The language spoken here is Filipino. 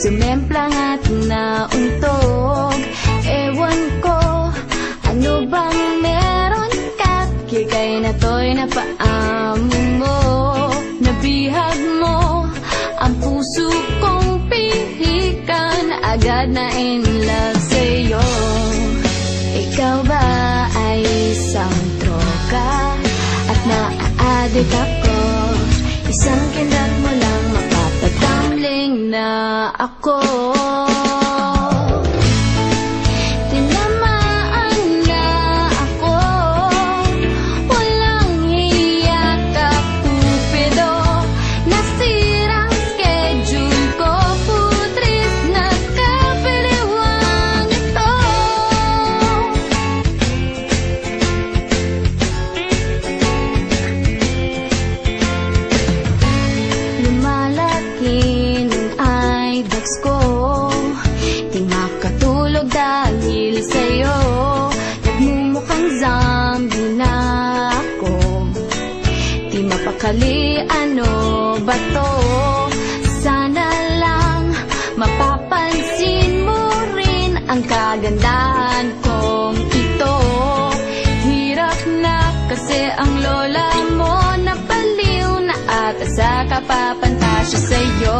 Sumemplang at nauntog. Ewan ko, ano bang meron ka? Kikay na to'y napaamo mo. Nabihag mo ang puso kong pihikan. Agad na in love sa'yo. Ikaw ba ay isang troka at naa-addict ako? Isang kindat mo lang mapapatambling na ako. Tinamaan na ako, walang hiya ka, Cupido. Nasirang schedule ko, putris na kapiliwang ito. Lumalaki nung ibex ko, di makatulog dahil sa'yo. Nagmumukhang zombie na ako, di mapakali, ano ba to? Sana lang mapapansin mo rin ang kagandahan kong ito. Hirap na kasi ang lola mo, napaliw na ata sa kapapantasya sa'yo.